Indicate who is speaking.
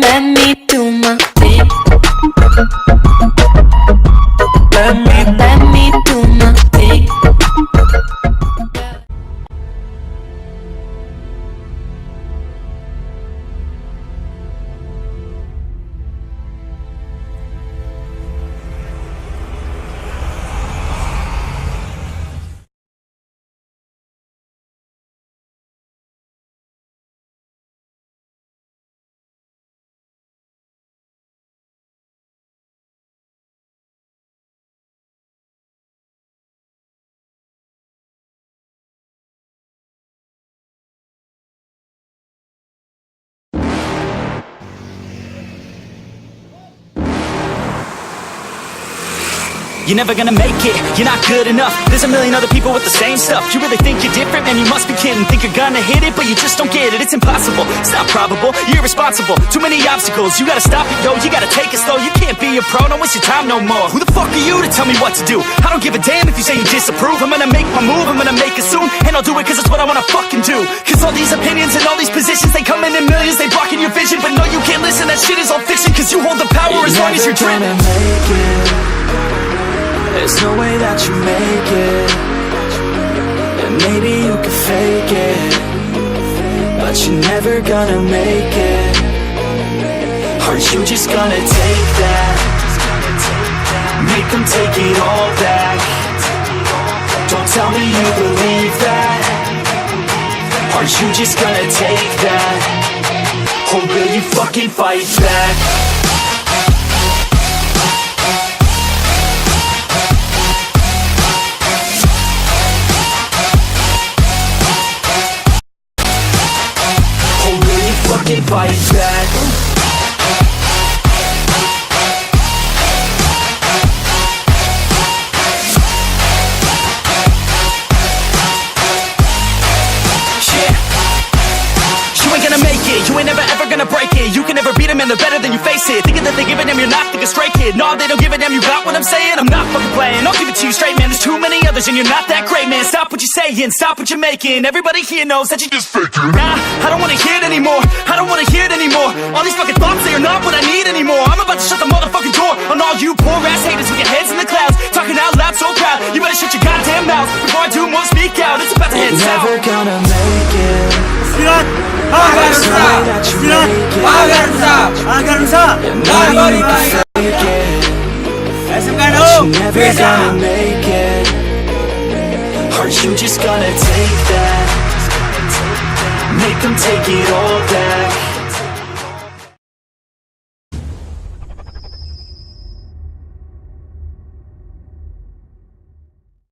Speaker 1: let me do my thing. Let me do my thing.
Speaker 2: You're never gonna make it, you're not good enough. There's a million other people with the same stuff. You really think you're different? Man, you must be kidding. Think you're gonna hit it, but you just don't get it. It's impossible, it's not probable, you're irresponsible. Too many obstacles, you gotta stop it, yo. You gotta take it slow, you can't be a pro. Don't waste your time no more. Who the fuck are you to tell me what to do? I don't give a damn if you say you disapprove. I'm gonna make my move, I'm gonna make it soon. And I'll do it cause it's what I wanna fucking do. Cause all these opinions and all these positions, they come in millions, they blocking your vision. But no, you can't listen, that shit is all fiction. Cause you hold the power as long as you're driven.
Speaker 3: There's no way that you make it. And maybe you can fake it, but you're never gonna make it. Are you just gonna take that? Make them take it all back. Don't tell me you believe that. Are you just gonna take that? Or will you fucking fight back? Fight back. You ain't gonna make it, you ain't never ever gonna break it. You can never beat them and they're better than you face it. Thinking that they give a damn, you're not thinking straight, kid. No, they don't give a damn, you got what I'm saying? I'm not fucking playing, I'll give it to you straight, man. There's too many others and you're not that great, man. Stop what you're saying, stop what you're making. Everybody here knows that you just faking. Nah, I don't wanna hear it anymore, I don't wanna hear it anymore. All these fucking thoughts, they are not what I need anymore. I'm about to shut the motherfucking door on all you poor ass haters with your heads in the clouds, talking out loud so proud. You better shut your goddamn mouth before I do more speak out. It's about to head south. Never gonna make it. Never gonna make it. Are you just gonna take that? Make them take it all back.